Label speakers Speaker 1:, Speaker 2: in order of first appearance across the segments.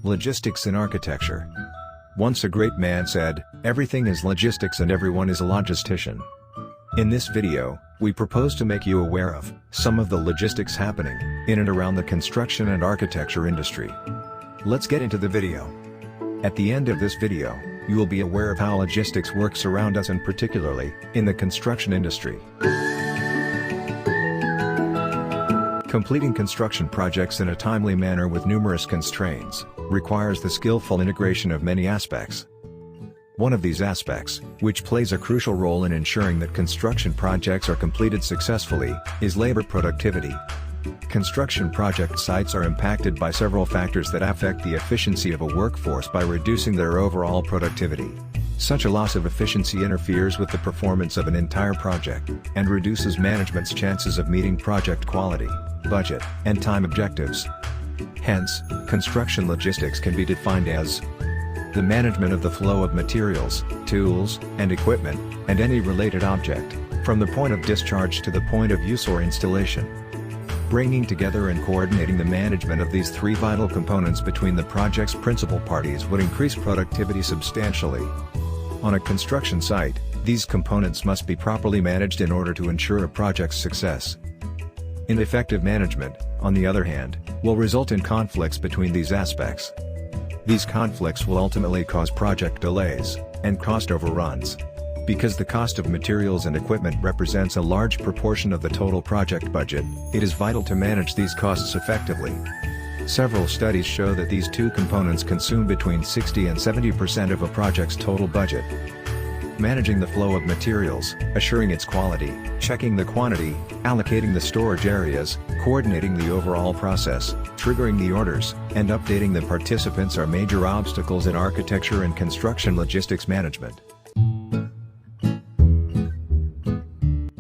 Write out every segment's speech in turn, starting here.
Speaker 1: Logistics in architecture. Once a great man said, "Everything is logistics and everyone is a logistician." In this video, we propose to make you aware of some of the logistics happening in and around the construction and architecture industry. Let's get into the video. At the end of this video, you will be aware of how logistics works around us and particularly in the construction industry. Completing construction projects in a timely manner with numerous constraints requires the skillful integration of many aspects. One of these aspects, which plays a crucial role in ensuring that construction projects are completed successfully, is labor productivity. Construction project sites are impacted by several factors that affect the efficiency of a workforce by reducing their overall productivity. Such a loss of efficiency interferes with the performance of an entire project, and reduces management's chances of meeting project quality, budget, and time objectives. Hence, construction logistics can be defined as the management of the flow of materials, tools, and equipment, and any related object, from the point of discharge to the point of use or installation. Bringing together and coordinating the management of these three vital components between the project's principal parties would increase productivity substantially. On a construction site, these components must be properly managed in order to ensure a project's success. Ineffective management, on the other hand, will result in conflicts between these aspects. These conflicts will ultimately cause project delays and cost overruns. Because the cost of materials and equipment represents a large proportion of the total project budget, it is vital to manage these costs effectively. Several studies show that these two components consume between 60 and 70% of a project's total budget. Managing the flow of materials, assuring its quality, checking the quantity, allocating the storage areas, coordinating the overall process, triggering the orders, and updating the participants are major obstacles in architecture and construction logistics management.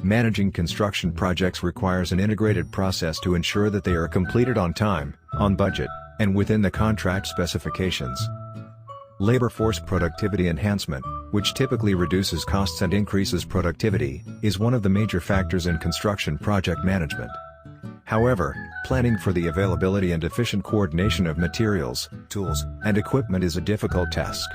Speaker 1: Managing construction projects requires an integrated process to ensure that they are completed on time, on budget, and within the contract specifications. Labor force productivity enhancement, which typically reduces costs and increases productivity, is one of the major factors in construction project management. However, planning for the availability and efficient coordination of materials, tools, and equipment is a difficult task.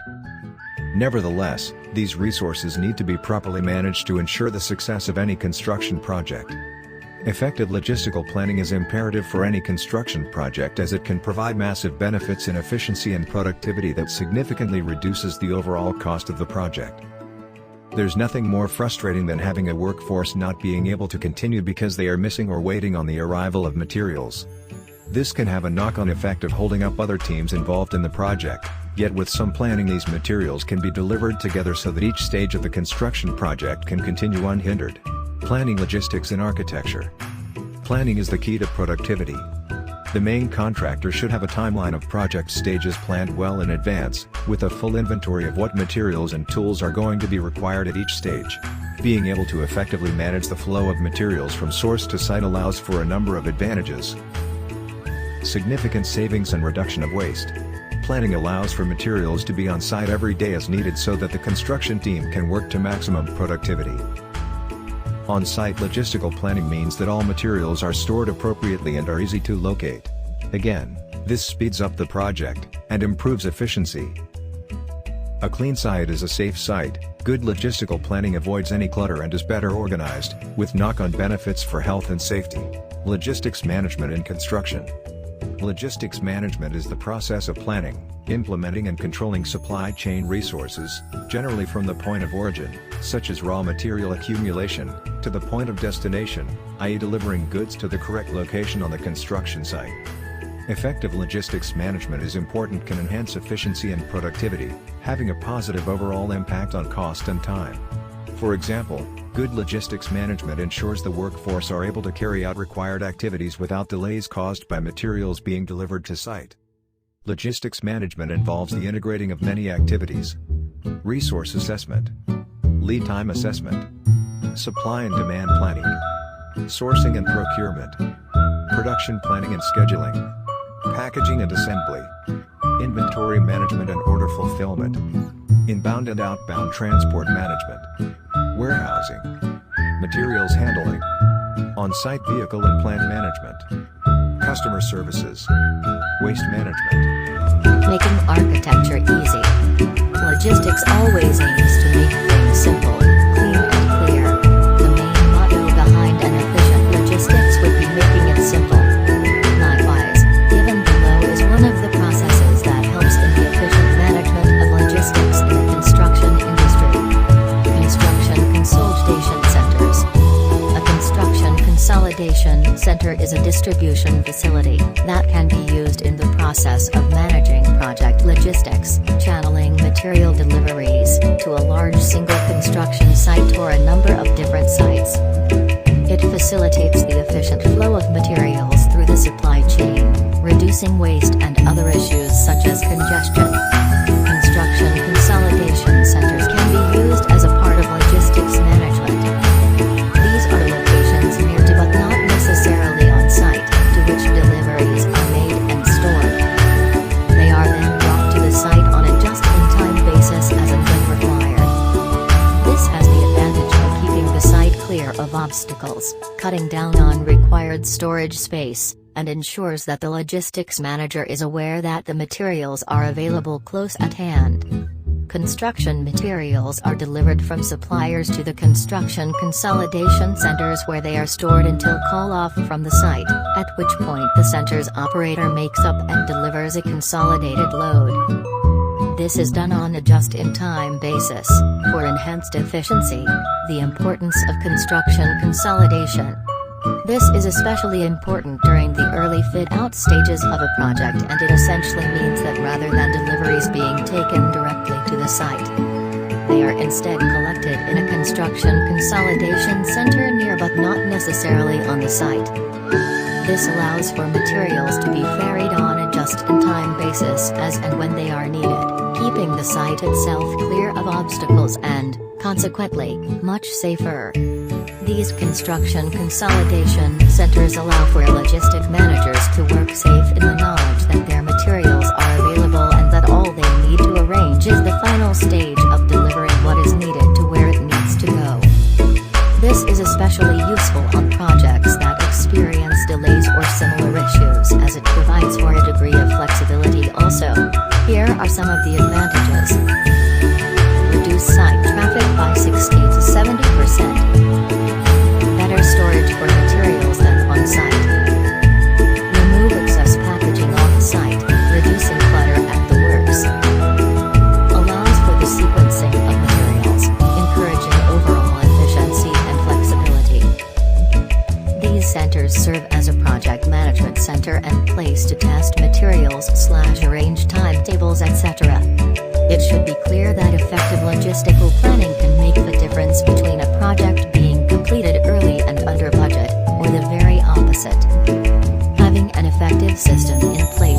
Speaker 1: Nevertheless, these resources need to be properly managed to ensure the success of any construction project. Effective logistical planning is imperative for any construction project as it can provide massive benefits in efficiency and productivity that significantly reduces the overall cost of the project. There's nothing more frustrating than having a workforce not being able to continue because they are missing or waiting on the arrival of materials. This can have a knock-on effect of holding up other teams involved in the project, yet with some planning these materials can be delivered together so that each stage of the construction project can continue unhindered. Planning logistics in architecture. Planning is the key to productivity. The main contractor should have a timeline of project stages planned well in advance, with a full inventory of what materials and tools are going to be required at each stage. Being able to effectively manage the flow of materials from source to site allows for a number of advantages. Significant savings and reduction of waste. Planning allows for materials to be on site every day as needed so that the construction team can work to maximum productivity. On-site logistical planning means that all materials are stored appropriately and are easy to locate. Again, this speeds up the project and improves efficiency. A clean site is a safe site. Good logistical planning avoids any clutter and is better organized, with knock-on benefits for health and safety. Logistics management in construction. Logistics management is the process of planning, implementing and controlling supply chain resources, generally from the point of origin, such as raw material accumulation, to the point of destination, i.e. delivering goods to the correct location on the construction site. Effective logistics management is important, can enhance efficiency and productivity, having a positive overall impact on cost and time. For example, good logistics management ensures the workforce are able to carry out required activities without delays caused by materials being delivered to site. Logistics management involves the integrating of many activities. Resource assessment, lead time assessment, supply and demand planning, sourcing and procurement, production planning and scheduling, packaging and assembly, inventory management and order fulfillment, inbound and outbound transport management, warehousing, materials handling, on-site vehicle and plant management, Customer services. Waste management.
Speaker 2: Making architecture easy. Logistics always aims to make things simple, clean and clear. The main motto behind an efficient logistics would be making it simple. Likewise, given below is one of the processes that helps in the efficient management of logistics in the construction industry. Construction consolidation centers. A construction consolidation center is a distribution facility that can be used in the process of managing project logistics, channeling material deliveries to a large single construction site or a number of different sites. It facilitates the efficient flow of materials through the supply chain, reducing waste and other issues such as congestion. Construction consolidation centers can be used as a part of logistics management. These are locations near to but not necessarily on site, to which deliveries are made and stored. They are then brought to the site on a just-in-time basis as and when required. This has the advantage of keeping the site clear of obstacles, cutting down on required storage space, and ensures that the logistics manager is aware that the materials are available close at hand. Construction materials are delivered from suppliers to the construction consolidation centers where they are stored until call-off from the site, at which point the center's operator makes up and delivers a consolidated load. This is done on a just-in-time basis. For enhanced efficiency, the importance of construction consolidation. This is especially important during the early fit-out stages of a project, and it essentially means that rather than deliveries being taken directly to the site, they are instead collected in a construction consolidation center near but not necessarily on the site. This allows for materials to be ferried on a just-in-time basis as and when they are needed, keeping the site itself clear of obstacles and, consequently, much safer. These construction consolidation centers allow for logistic managers to work safe in the knowledge that their materials are available and that all they need to arrange is the final stage of delivering what is needed to where it needs to go. This is especially useful on projects that experience delays or similar issues, as it provides for a degree of flexibility also. Here are some of the advantages. Reduce site traffic by 60 to 70%. Better storage for materials than on site. Remove excess packaging on site, reducing clutter at the works. Allows for the sequencing of materials, encouraging overall efficiency and flexibility. These centers serve as a project management center and place to test materials/arrange timetables, etc. It should be clear that effective logistical planning can make the difference between a project being completed early and under budget, or the very opposite. Having an effective system in place